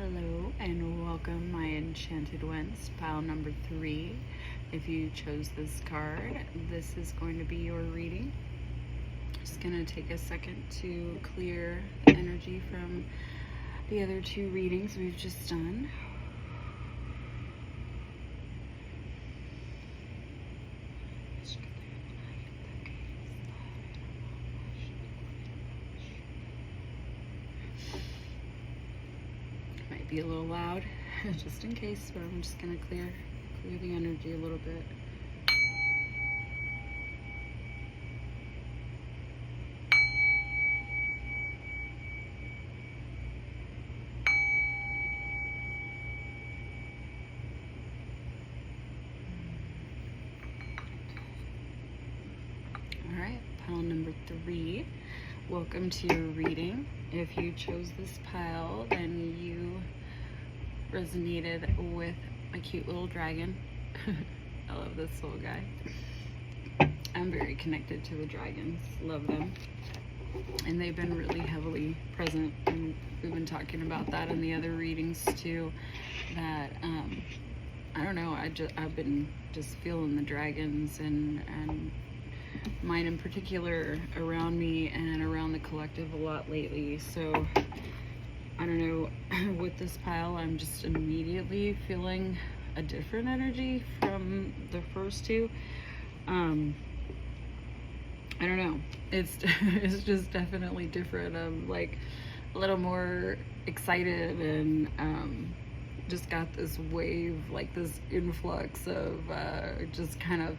Hello and welcome, my enchanted ones, pile number 3. If you chose this card, this is going to be your reading. Just going to take a second to clear the energy from the other 2 readings we've just done. Might be a little loud, just in case, but I'm just gonna clear the energy a little bit. Alright, pile number 3. Welcome to your reading. If you chose this pile, then you resonated with my cute little dragon. I love this little guy. I'm very connected to the dragons. Love them. And they've been really heavily present. And we've been talking about that in the other readings too. That I don't know. I've been just feeling the dragons and mine in particular around me and around the collective a lot lately. So I don't know, with this pile I'm just immediately feeling a different energy from the first 2. I don't know, it's just definitely different. I'm like a little more excited and just got this wave, like this influx of just kind of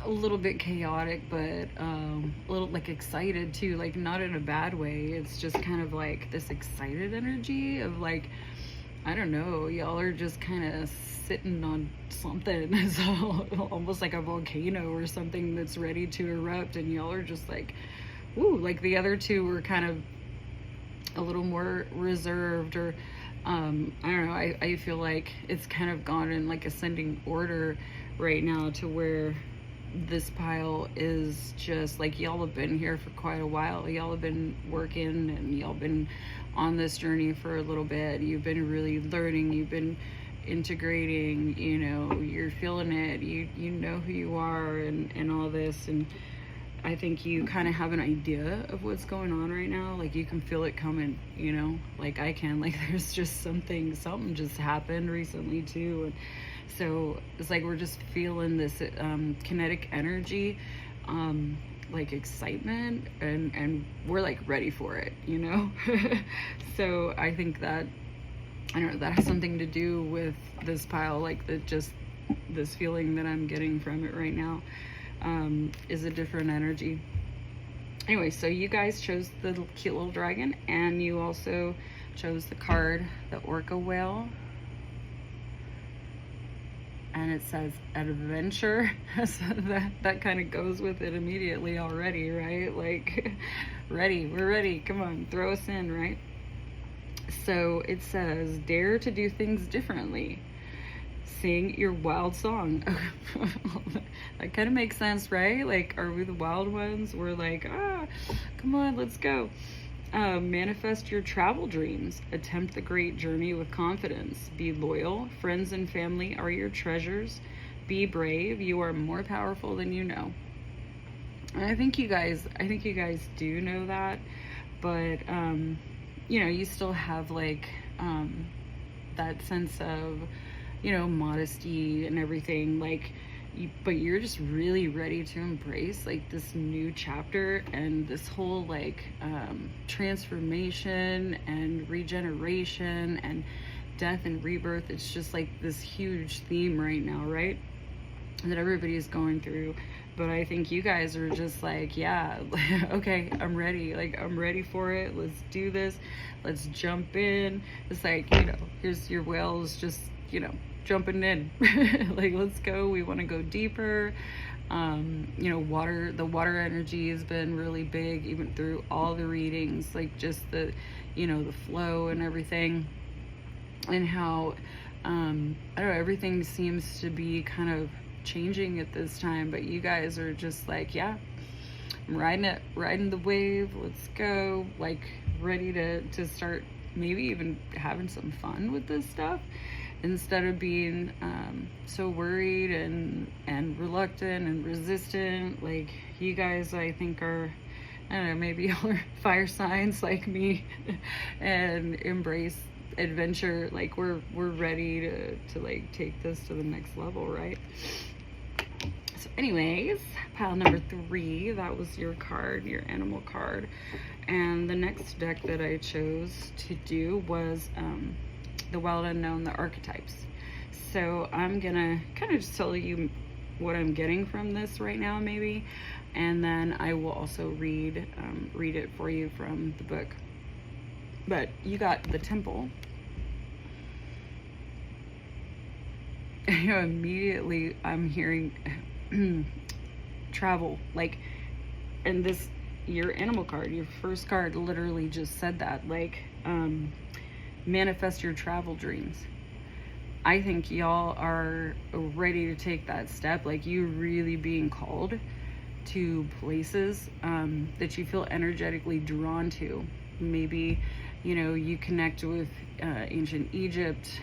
a little bit chaotic, but a little like excited too, like not in a bad way. It's just kind of like this excited energy of like, I don't know, y'all are just kind of sitting on something. It's almost like a volcano or something that's ready to erupt, and y'all are just like, ooh, like the other 2 were kind of a little more reserved, or I don't know, I feel like it's kind of gone in like ascending order right now, to where this pile is just like, y'all have been here for quite a while. Y'all have been working and y'all been on this journey for a little bit. You've been really learning, you've been integrating, you know, you're feeling it, you know who you are and all this. And I think you kind of have an idea of what's going on right now. Like you can feel it coming, you know, like I can. Like there's just something just happened recently too. And so it's like we're just feeling this kinetic energy, like excitement, and we're like ready for it, you know. So I think that, I don't know, that has something to do with this pile, like this feeling that I'm getting from it right now is a different energy. Anyway, so you guys chose the cute little dragon, and you also chose the card, the orca whale. And it says adventure. So that kind of goes with it immediately already, right? Like, ready, we're ready. Come on, throw us in, right? So it says, dare to do things differently. Sing your wild song. That kind of makes sense, right? Like, are we the wild ones? We're like, come on, let's go. Manifest your travel dreams. Attempt the great journey with confidence. Be loyal. Friends and family are your treasures. Be brave. You are more powerful than you know. And I think you guys do know that, but you know, you still have like that sense of, you know, modesty and everything, like, but you're just really ready to embrace like this new chapter and this whole like transformation and regeneration and death and rebirth. It's just like this huge theme right now, right, that everybody's going through. But I think you guys are just like, yeah, okay, I'm ready. Like, I'm ready for it. Let's do this. Let's jump in. It's like, you know, here's your whales just, you know, jumping in. Like, let's go. We want to go deeper. You know, the water energy has been really big, even through all the readings, like just the, you know, the flow and everything, and how, I don't know, everything seems to be kind of changing at this time, but you guys are just like, yeah, I'm riding the wave, let's go, like ready to start maybe even having some fun with this stuff instead of being so worried and reluctant and resistant. Like, you guys, I think, are, I don't know, maybe y'all are fire signs like me and embrace adventure. Like, we're ready to like take this to the next level, right? So anyways, pile number 3, that was your card, your animal card. And the next deck that I chose to do was the Wild Unknown, the archetypes. So I'm gonna kind of just tell you what I'm getting from this right now, maybe, and then I will also read it for you from the book. But you got the Temple. You know, immediately I'm hearing travel, like, and this, your animal card, your first card literally just said that, like, manifest your travel dreams. I think y'all are ready to take that step, like, you really being called to places that you feel energetically drawn to. Maybe, you know, you connect with ancient Egypt,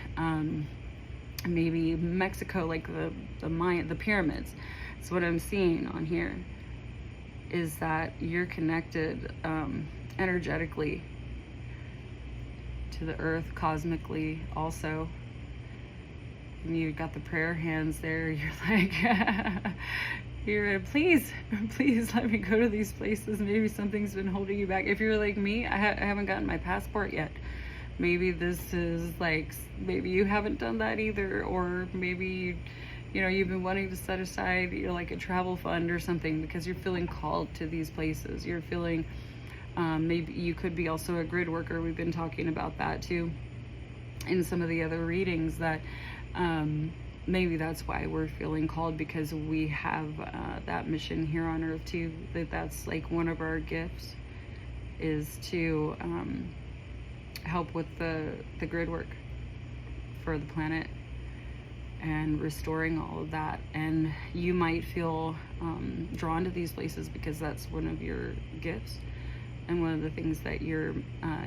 maybe Mexico, like the Mayan, the pyramids. So what I'm seeing on here is that you're connected energetically to the earth, cosmically also. And you got the prayer hands there. You're like, you're please let me go to these places. Maybe something's been holding you back. If you're like me, I haven't gotten my passport yet. Maybe this is like, maybe you haven't done that either, or maybe you know, you've been wanting to set aside, you know, like a travel fund or something because you're feeling called to these places. You're feeling, maybe you could be also a grid worker. We've been talking about that too in some of the other readings, that maybe that's why we're feeling called, because we have that mission here on earth too. That's like one of our gifts, is to help with the grid work for the planet and restoring all of that. And you might feel drawn to these places because that's one of your gifts and one of the things that you're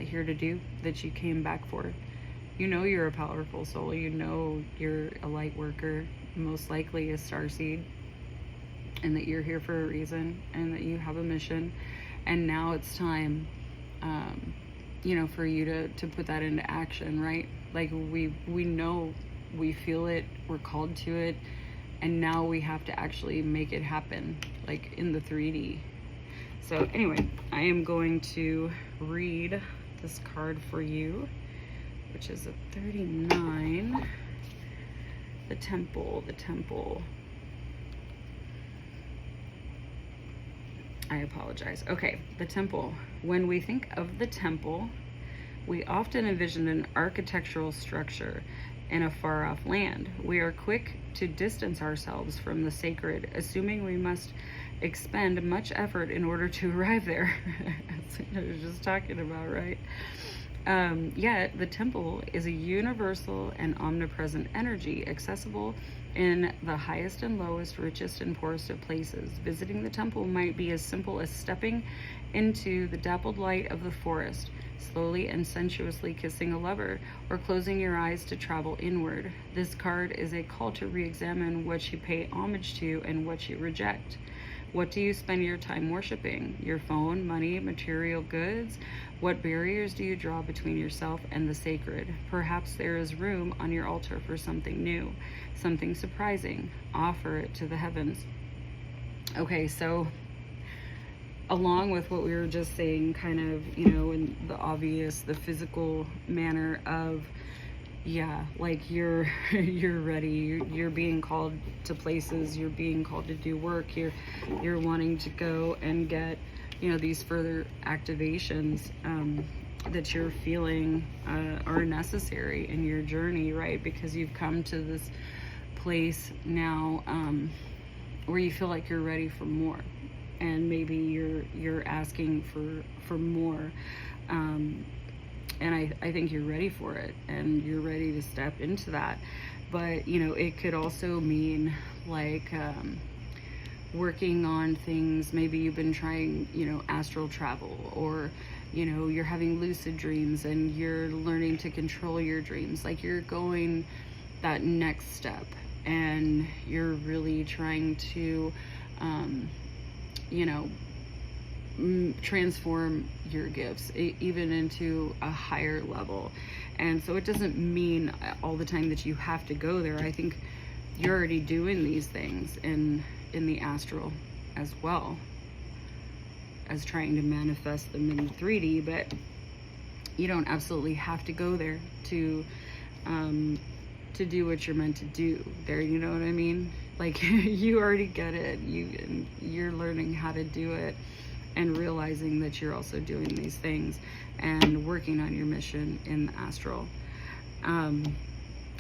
here to do, that you came back for. You know you're a powerful soul. You know you're a light worker, most likely a starseed, and that you're here for a reason, and that you have a mission. And now it's time, you know, for you to put that into action, right? Like, we know, we feel it, we're called to it, and now we have to actually make it happen, like in the 3D. So anyway, I am going to read this card for you, which is a 39. The Temple. I apologize. Okay, the Temple. When we think of the temple, we often envision an architectural structure in a far-off land. We are quick to distance ourselves from the sacred, assuming we must expend much effort in order to arrive there. That's what I was just talking about, right? Yet the temple is a universal and omnipresent energy, accessible in the highest and lowest, richest and poorest of places. Visiting the temple might be as simple as stepping into the dappled light of the forest, slowly and sensuously kissing a lover, or closing your eyes to travel inward. This card is a call to re-examine what you pay homage to and what you reject. What do you spend your time worshiping? Your phone, money, material goods? What barriers do you draw between yourself and the sacred? Perhaps there is room on your altar for something new, something surprising. Offer it to the heavens. Okay, so along with what we were just saying, kind of, you know, in the obvious, the physical manner of, yeah, like you're ready, you're being called to places, you're being called to do work, you're wanting to go and get, you know, these further activations that you're feeling are necessary in your journey, right? Because you've come to this place now where you feel like you're ready for more, and maybe you're asking for more. And I think you're ready for it, and you're ready to step into that. But, you know, it could also mean like working on things. Maybe you've been trying, you know, astral travel, or you know, you're having lucid dreams and you're learning to control your dreams. Like you're going that next step and you're really trying to, you know, transform your gifts even into a higher level. And so it doesn't mean all the time that you have to go there. I think you're already doing these things in the astral as well as trying to manifest them in 3D, but you don't absolutely have to go there to do what you're meant to do there, you know what I mean? Like you already get it. You're learning how to do it and realizing that you're also doing these things and working on your mission in the astral. And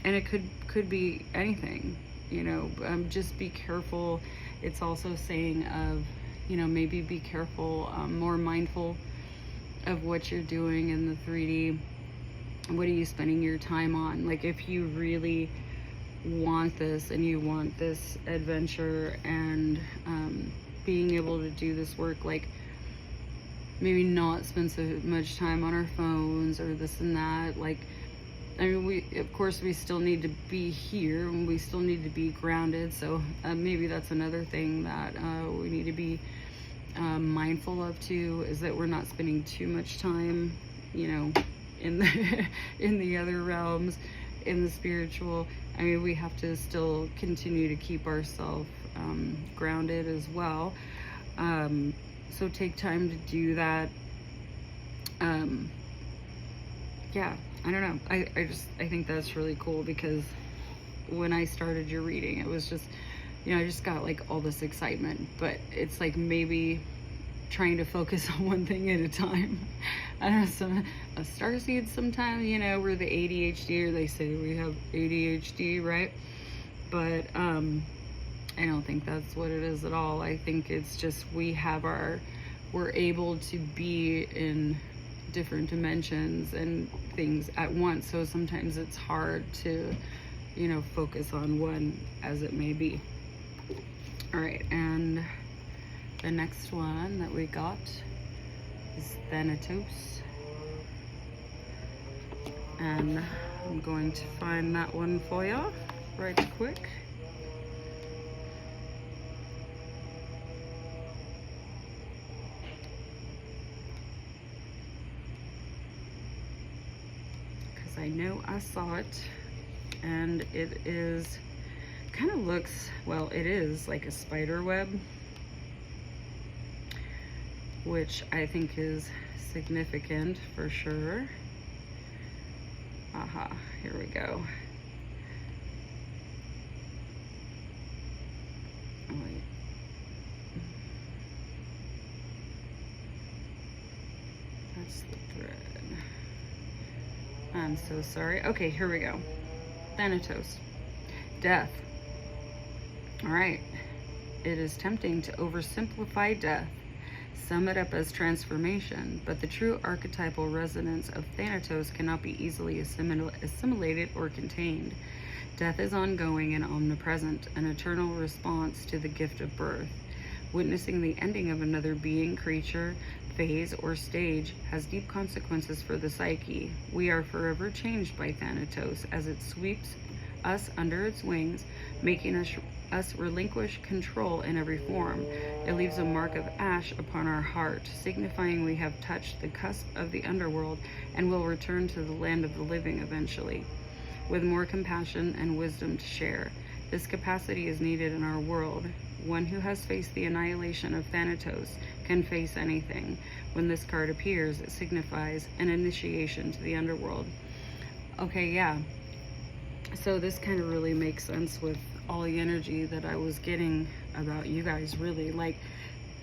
it could be anything, you know. Just be careful. It's also saying of, you know, maybe be careful, more mindful of what you're doing in the 3D. What are you spending your time on? Like if you really want this and you want this adventure and being able to do this work, like maybe not spend so much time on our phones or this and that. Like, I mean, of course we still need to be here and we still need to be grounded. So maybe that's another thing that we need to be mindful of too, is that we're not spending too much time, you know, in the in the other realms, in the spiritual. I mean, we have to still continue to keep ourselves grounded as well. So take time to do that. Yeah, I don't know. I think that's really cool, because when I started your reading, it was just, you know, I just got like all this excitement, but it's like maybe trying to focus on one thing at a time. I don't know, a starseed sometimes, you know, we're the ADHD, or they say we have ADHD, right? But I don't think that's what it is at all. I think it's just we're able to be in different dimensions and things at once. So sometimes it's hard to, you know, focus on one, as it may be. All right, and the next one that we got is Thanatos. And I'm going to find that one for you right quick. Because I know I saw it, and it is, kind of looks, well, it is like a spider web, which I think is significant for sure. Aha, here we go. Oh, wait. That's the thread. I'm so sorry. Okay, here we go. Thanatos. Death. All right. It is tempting to oversimplify death, sum it up as transformation, but the true archetypal resonance of Thanatos cannot be easily assimilated or contained. Death is ongoing and omnipresent, an eternal response to the gift of birth. Witnessing the ending of another being, creature, phase, or stage has deep consequences for the psyche. We are forever changed by Thanatos as it sweeps us under its wings, making us relinquish control in every form. It leaves a mark of ash upon our heart, signifying we have touched the cusp of the underworld and will return to the land of the living eventually, with more compassion and wisdom to share. This capacity is needed in our world. One who has faced the annihilation of Thanatos can face anything. When this card appears, it signifies an initiation to the underworld. Okay, yeah. So this kind of really makes sense with all the energy that I was getting about you guys, really. Like,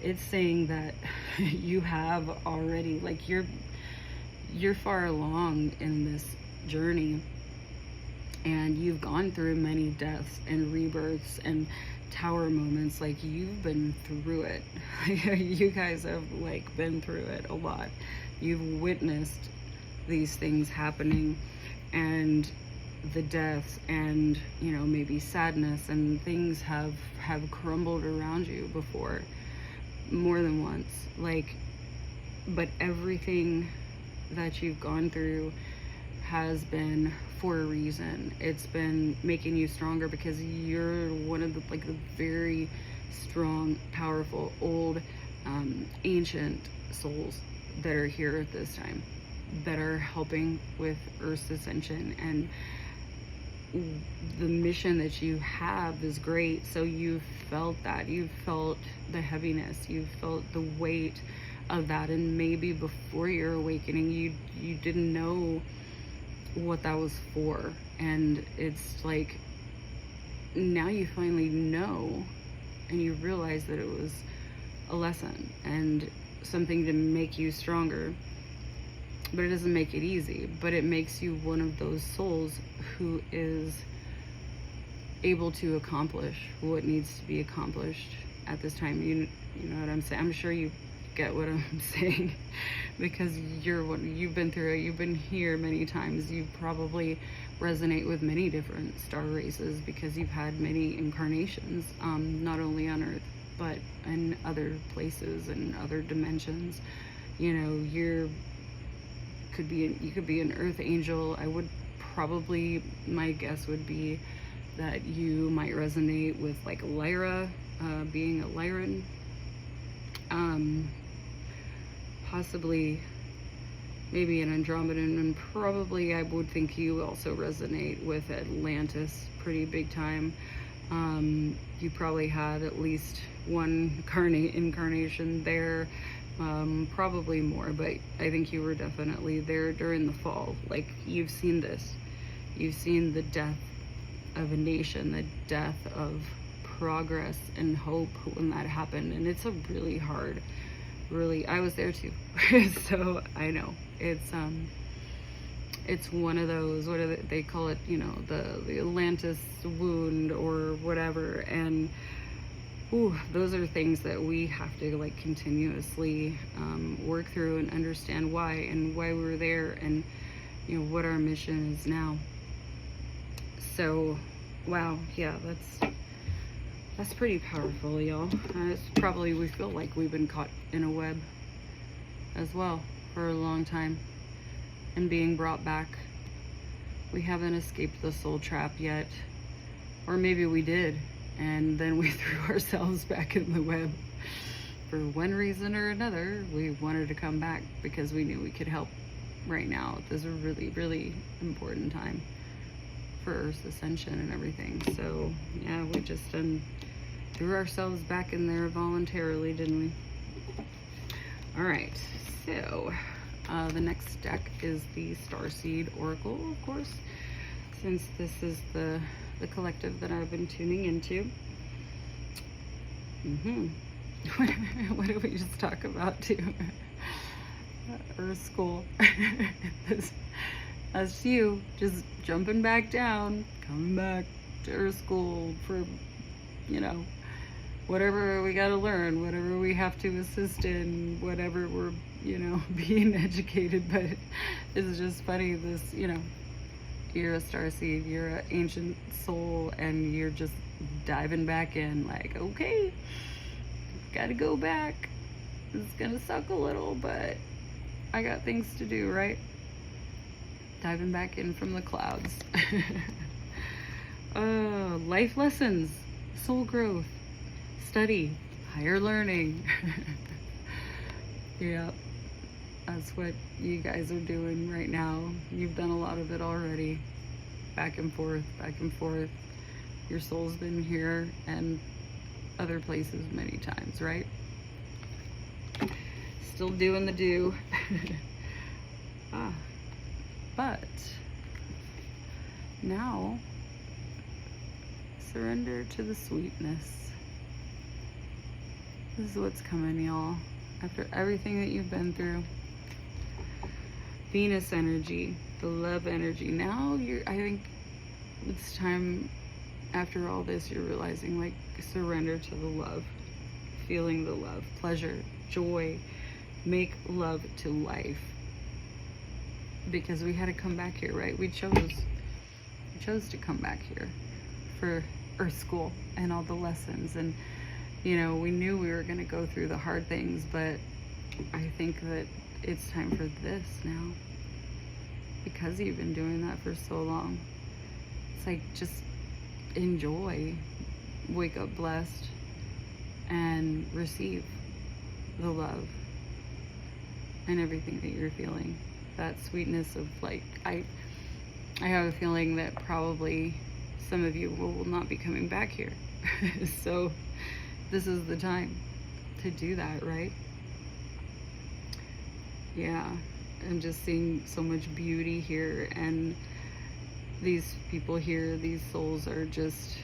it's saying that you have already, like, you're far along in this journey, and you've gone through many deaths and rebirths and tower moments. Like, you've been through it. You guys have, like, been through it a lot. You've witnessed these things happening, and the deaths, and, you know, maybe sadness, and things have crumbled around you before, more than once. Like, but everything that you've gone through has been for a reason. It's been making you stronger because you're one of the like the very strong, powerful, old, ancient souls that are here at this time, that are helping with Earth's ascension. And the mission that you have is great. So you've felt that, you've felt the heaviness, you've felt the weight of that, and maybe before your awakening you didn't know what that was for. And it's like now you finally know, and you realize that it was a lesson and something to make you stronger. But it doesn't make it easy, but it makes you one of those souls who is able to accomplish what needs to be accomplished at this time. You know what I'm saying? I'm sure you get what I'm saying, because you've been through it, you've been here many times. You probably resonate with many different star races because you've had many incarnations, not only on Earth, but in other places and other dimensions. You know, you could be an Earth angel. I would probably, my guess would be that you might resonate with like Lyra, being a Lyran. Possibly maybe an Andromedan, and probably I would think you also resonate with Atlantis pretty big time. You probably had at least one incarnation there, probably more, but I think you were definitely there during the fall. Like, you've seen this. You've seen the death of a nation, the death of progress and hope when that happened. And it's a really hard, I was there too. So I know it's one of those, what do they call it, you know, the Atlantis wound or whatever. And those are things that we have to like continuously work through and understand why we were there, and you know what our mission is now. So wow, yeah, that's pretty powerful, y'all. It's probably, we feel like we've been caught in a web as well for a long time and being brought back. We haven't escaped the soul trap yet, or maybe we did, and then we threw ourselves back in the web. For one reason or another, we wanted to come back because we knew we could help right now. This is a really, really important time for Earth's ascension and everything. So yeah, we just threw ourselves back in there voluntarily, didn't we? All right, so the next deck is the Starseed Oracle, of course, since this is the collective that I've been tuning into. What did we just talk about too? Earth School. That's you just jumping back down, coming back to Earth School for, you know, whatever we got to learn, whatever we have to assist in, whatever we're, you know, being educated. But it's just funny, this, you know, you're a starseed, you're an ancient soul, and you're just diving back in like, okay, gotta go back. It's gonna suck a little, but I got things to do, right? Diving back in from the clouds. Life lessons, soul growth, study, higher learning. Yeah, that's what you guys are doing right now. You've done a lot of it already. Back and forth, back and forth. Your soul's been here and other places many times, right? Still doing the do. But now, surrender to the sweetness. This is what's coming, y'all. After everything that you've been through. Venus energy, the love energy. Now I think it's time, after all this, you're realizing, like, surrender to the love. Feeling the love, pleasure, joy. Make love to life. Because we had to come back here, right? We chose to come back here for Earth School and all the lessons. And, you know, we knew we were going to go through the hard things, but I think that it's time for this now. Because you've been doing that for so long. It's like, just enjoy, wake up blessed, and receive the love and everything that you're feeling. That sweetness of like, I have a feeling that probably some of you will not be coming back here. So this is the time to do that, right? Yeah, I'm just seeing so much beauty here, and these people here, these souls are just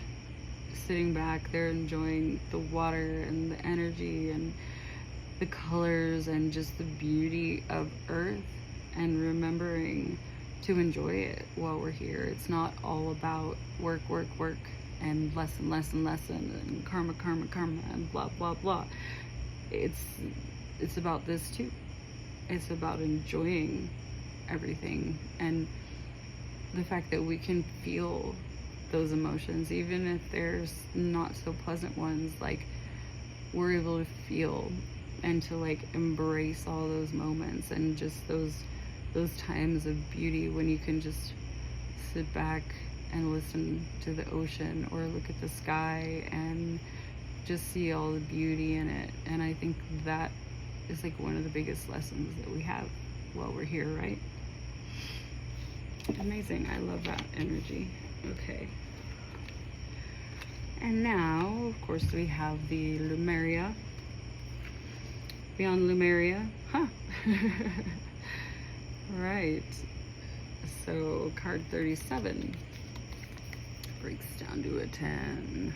sitting back, they're enjoying the water and the energy and the colors and just the beauty of Earth, and remembering to enjoy it while we're here. It's not all about work, work, work, and lesson, lesson, lesson, and karma, karma, karma, and blah, blah, blah. It's about this too. It's about enjoying everything, and the fact that we can feel those emotions, even if there's not so pleasant ones, like we're able to feel and to like embrace all those moments and just those times of beauty when you can just sit back and listen to the ocean or look at the sky and just see all the beauty in it. And I think that is like one of the biggest lessons that we have while we're here, right? Amazing. I love that energy. Okay. And now, of course, we have the Lumeria. Beyond Lumeria. Huh. Right. So card 37 breaks down to a 10.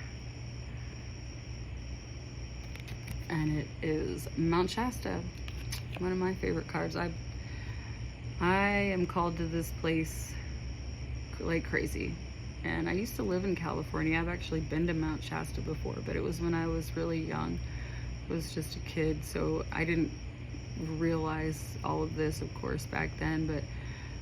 And it is Mount Shasta. One of my favorite cards. I am called to this place like crazy. And I used to live in California. I've actually been to Mount Shasta before, but it was when I was really young. I was just a kid, so I didn't realize all of this, of course, back then. But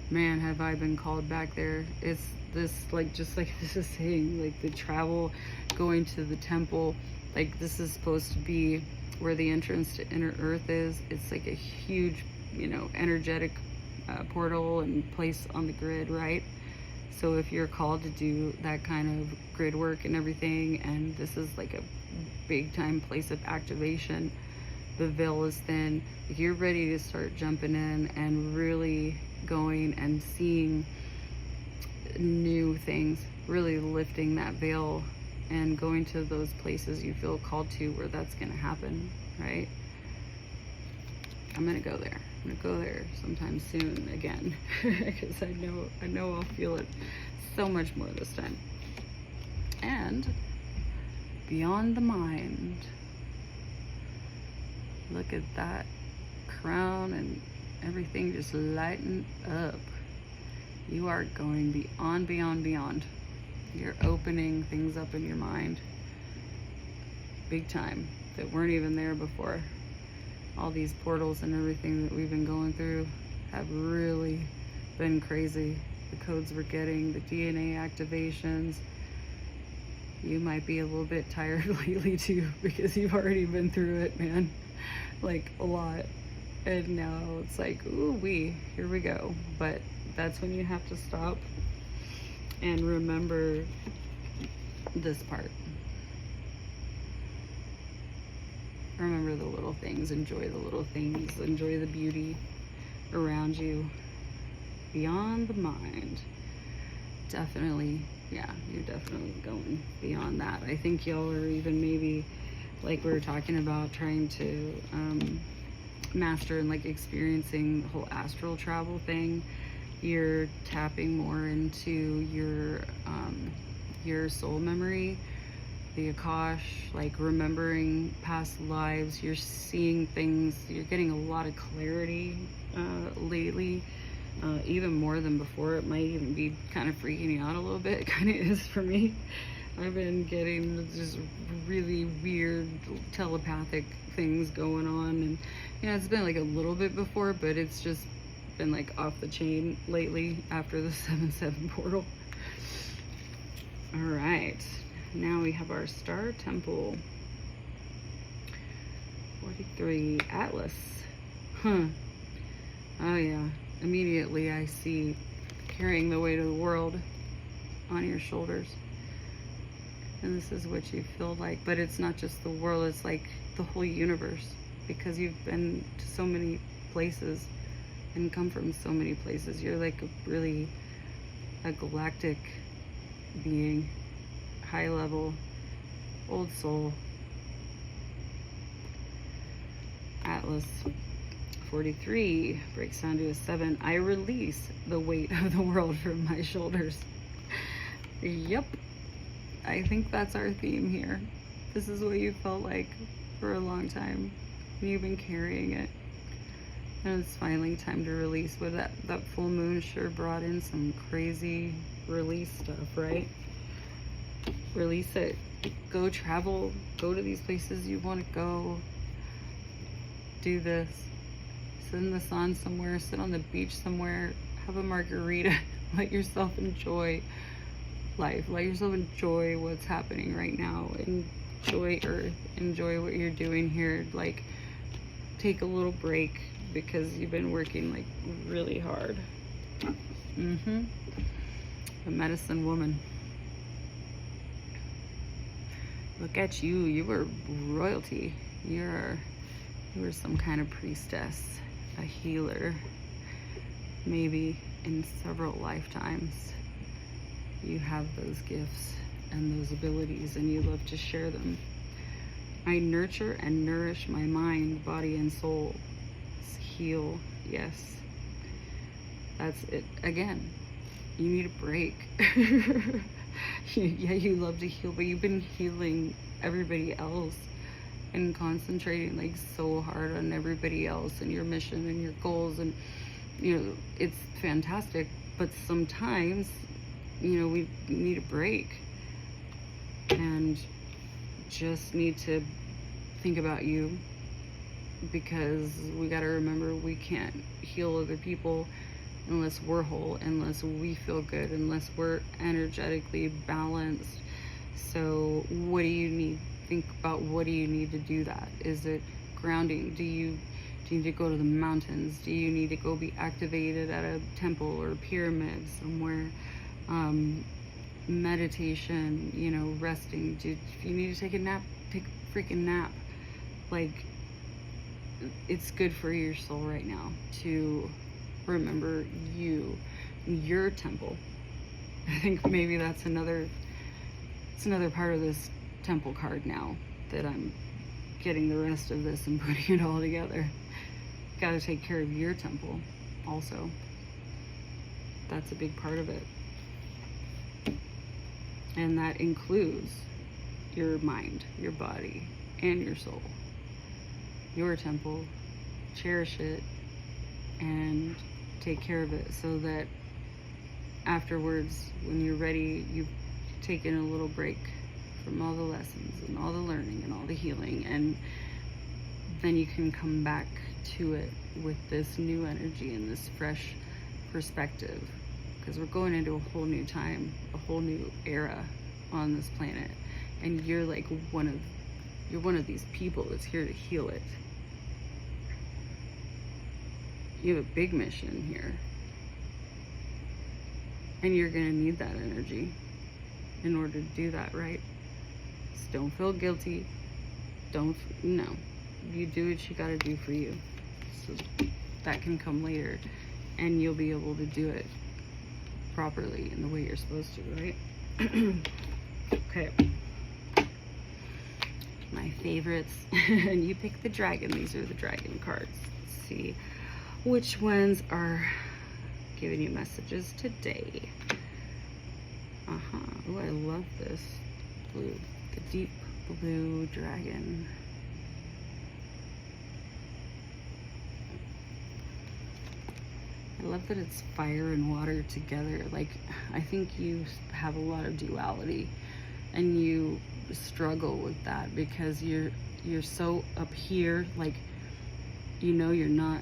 man, have I been called back there. It's this, like, just like this is saying, like the travel, going to the temple, like this is supposed to be where the entrance to inner earth is. It's like a huge, you know, energetic portal and place on the grid, right? So if you're called to do that kind of grid work and everything, and this is like a big time place of activation, the veil is thin, if you're ready to start jumping in and really going and seeing new things, really lifting that veil and going to those places you feel called to where that's going to happen, right? I'm going to go there. I'm going to go there sometime soon again, because I know I'll feel it so much more this time. And beyond the mind, look at that crown and everything just lighten up. You are going beyond, beyond, beyond. You're opening things up in your mind big time that weren't even there before. All these portals and everything that we've been going through have really been crazy. The codes we're getting, the DNA activations. You might be a little bit tired lately too, because you've already been through it, man. Like a lot. And now it's like, ooh wee, here we go. But that's when you have to stop and remember this part. Remember the little things, enjoy the little things, enjoy the beauty around you. Beyond the mind. Definitely, yeah, you're definitely going beyond that. I think y'all are even maybe, like we were talking about, trying to master and like experiencing the whole astral travel thing. You're tapping more into your soul memory, the Akash, like remembering past lives. You're seeing things, you're getting a lot of clarity lately, even more than before. It might even be kind of freaking you out a little bit. It kind of is for me. I've been getting just really weird telepathic things going on, and you know, it's been like a little bit before, but it's just been like off the chain lately after the 7/7 portal. All right, now we have our star temple. 43 Atlas. Oh yeah, immediately I see carrying the weight of the world on your shoulders. And this is what you feel like, but it's not just the world, it's like the whole universe, because you've been to so many places and come from so many places. You're like a galactic being, high level, old soul. Atlas 43 breaks down to a 7. I release the weight of the world from my shoulders. Yep. I think that's our theme here. This is what you felt like for a long time. You've been carrying it. And it's finally time to release. But that full moon sure brought in some crazy release stuff, right? Release it. Go travel. Go to these places you want to go. Do this. Sit in the sun somewhere. Sit on the beach somewhere. Have a margarita. Let yourself enjoy life. Let yourself enjoy what's happening right now. Enjoy Earth. Enjoy what you're doing here. Like, take a little break because you've been working like really hard. A medicine woman. Look at you. You were royalty. You were some kind of priestess, a healer. Maybe in several lifetimes. You have those gifts and those abilities, and you love to share them. I nurture and nourish my mind, body, and soul. Heal, yes. That's it. Again, you need a break. Yeah, you love to heal, but you've been healing everybody else and concentrating like so hard on everybody else and your mission and your goals, and you know, it's fantastic, but sometimes, you know, we need a break and just need to think about you, because we got to remember we can't heal other people unless we're whole, unless we feel good, unless we're energetically balanced. So what do you need? Think about, what do you need to do that? Is it grounding? Do you need to go to the mountains? Do you need to go be activated at a temple or a pyramid somewhere? Meditation, you know, resting. If you need to take a nap, take a freaking nap. Like, it's good for your soul right now to remember your temple. I think maybe that's another part of this temple card now that I'm getting the rest of this and putting it all together. Got to take care of your temple also. That's a big part of it. And that includes your mind, your body, and your soul. Your temple. Cherish it and take care of it, so that afterwards, when you're ready, you've taken a little break from all the lessons and all the learning and all the healing, and then you can come back to it with this new energy and this fresh perspective, because we're going into a whole new time, a whole new era on this planet, and you're like one of these people that's here to heal it. You have a big mission here, and you're gonna need that energy in order to do that, right? So don't feel guilty. No. You do what you gotta do for you. So that can come later, and you'll be able to do it properly in the way you're supposed to, right? Okay. My favorites. And you pick the dragon. These are the dragon cards. Let's see which ones are giving you messages today. Oh, I love this blue. The deep blue dragon. I love that it's fire and water together. Like, I think you have a lot of duality, and you struggle with that because you're so up here, like, you know, you're not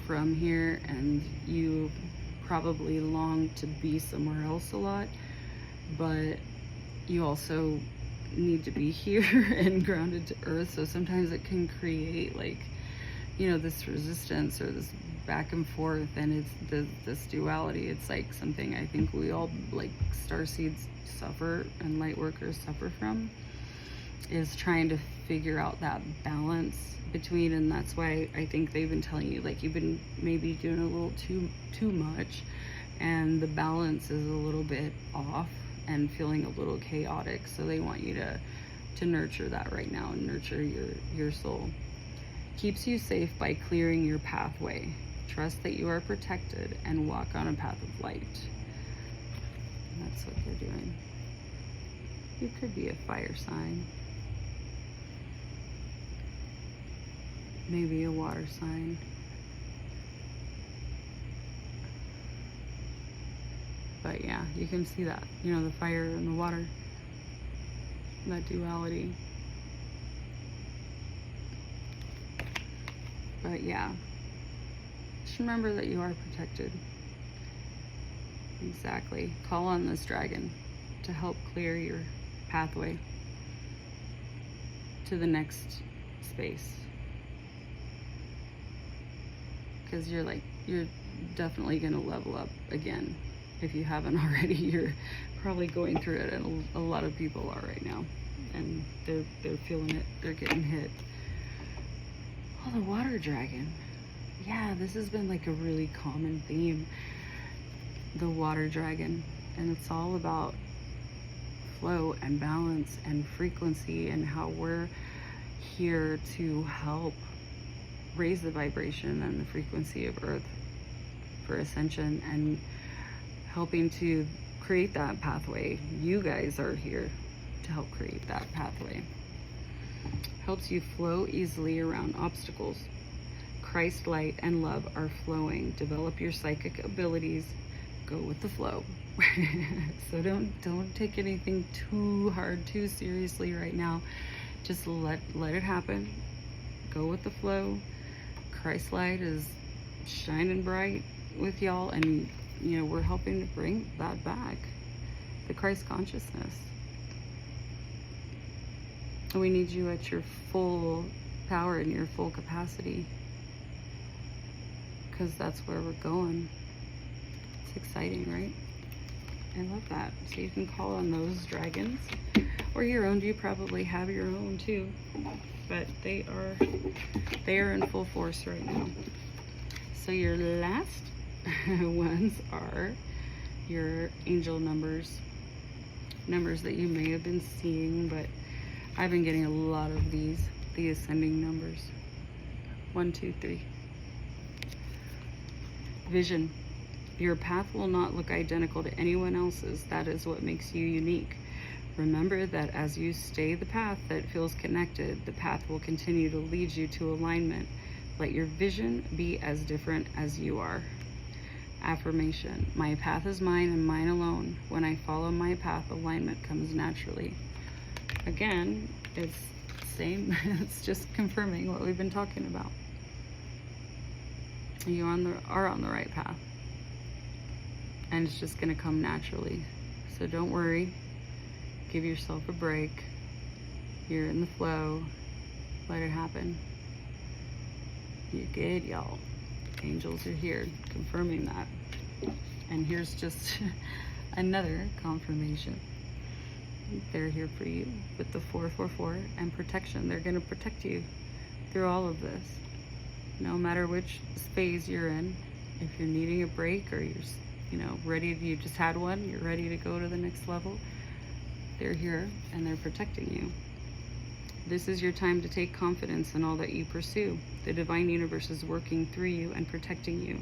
from here, and you probably long to be somewhere else a lot, but you also need to be here and grounded to earth. So sometimes it can create, like, you know, this resistance or this back and forth, and it's this duality. It's like something I think we all, like starseeds, suffer and light workers suffer from, is trying to figure out that balance between. And that's why I think they've been telling you, like, you've been maybe doing a little too much, and the balance is a little bit off and feeling a little chaotic. So they want you to nurture that right now, and nurture your soul. Keeps you safe by clearing your pathway. Trust that you are protected and walk on a path of light. And that's what they're doing. You could be a fire sign. Maybe a water sign. But yeah, you can see that, you know, the fire and the water, that duality. But yeah, just remember that you are protected. Exactly. Call on this dragon to help clear your pathway to the next space. Because you're definitely going to level up again. If you haven't already, you're probably going through it, and a lot of people are right now. And they're feeling it. They're getting hit. Oh, the water dragon. Yeah, this has been like a really common theme. The water dragon. And it's all about flow and balance and frequency, and how we're here to help raise the vibration and the frequency of Earth for ascension, and helping to create that pathway. You guys are here to help create that pathway. Helps you flow easily around obstacles. Christ light and love are flowing. Develop your psychic abilities. Go with the flow. So don't take anything too hard, too seriously right now. Just let it happen. Go with the flow. Christ light is shining bright with y'all, and you know, we're helping to bring that back, the Christ consciousness. We need you at your full power and your full capacity, because that's where we're going. It's exciting, right? I love that. So you can call on those dragons, or your own. You probably have your own too, but they are in full force right now. So your last ones are your angel numbers that you may have been seeing, but I've been getting a lot of the ascending numbers. 1, 2, 3. Vision. Your path will not look identical to anyone else's. That is what makes you unique. Remember that as you stay the path that feels connected, the path will continue to lead you to alignment. Let your vision be as different as you are. Affirmation. My path is mine and mine alone. When I follow my path, alignment comes naturally. Again, it's the same. It's just confirming what we've been talking about. You are on the right path. And it's just going to come naturally. So don't worry. Give yourself a break. You're in the flow. Let it happen. You're good, y'all. Angels are here, confirming that. And here's just another confirmation. They're here for you with the 444 and protection. They're going to protect you through all of this. No matter which phase you're in. If you're needing a break, or you're, ready, you just had one, you're ready to go to the next level, they're here and they're protecting you. This is your time to take confidence in all that you pursue. The divine universe is working through you and protecting you.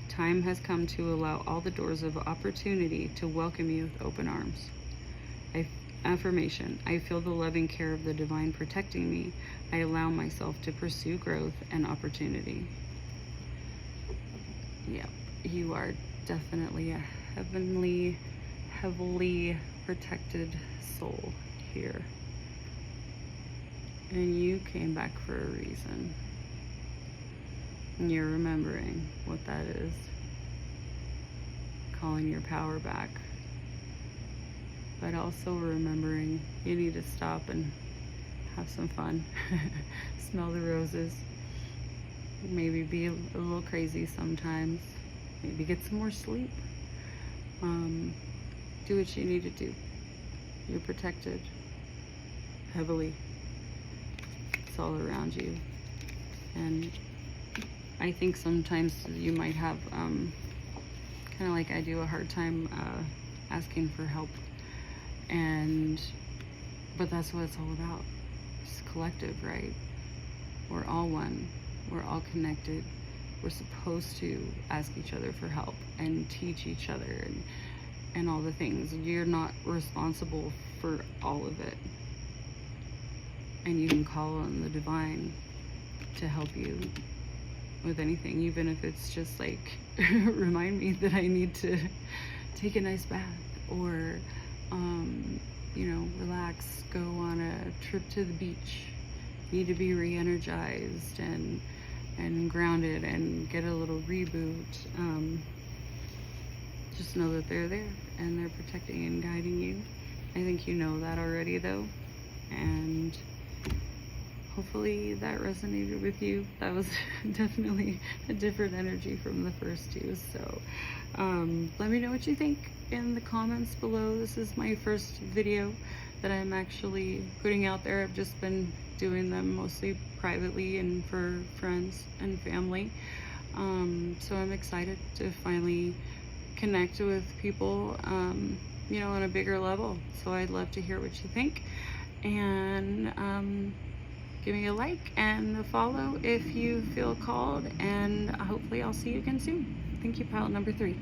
Time has come to allow all the doors of opportunity to welcome you with open arms. Affirmation. I feel the loving care of the divine protecting me. I allow myself to pursue growth and opportunity. Yep, you are definitely a heavenly, heavily protected soul here. And you came back for a reason. And you're remembering what that is. Calling your power back. But also remembering you need to stop and have some fun. Smell the roses. maybe be a little crazy sometimes, maybe get some more sleep. Do what you need to do. You're protected heavily. It's all around you. And I think sometimes you might have, kind of like I do, a hard time asking for help. But that's what it's all about. It's collective, right? We're all one. We're all connected. We're supposed to ask each other for help and teach each other and all the things. You're not responsible for all of it. And you can call on the divine to help you with anything, even if it's just like, remind me that I need to take a nice bath, or, relax, go on a trip to the beach, need to be re-energized and grounded and get a little reboot. Just know that they're there and they're protecting and guiding you. I think you know that already though, and hopefully that resonated with you. That was definitely a different energy from the first two. So let me know what you think in the comments below. This is my first video that I'm actually putting out there. I've just been doing them mostly privately and for friends and family. So I'm excited to finally connect with people, on a bigger level. So I'd love to hear what you think. And give me a like and a follow if you feel called, and hopefully I'll see you again soon. Thank you, pile number 3.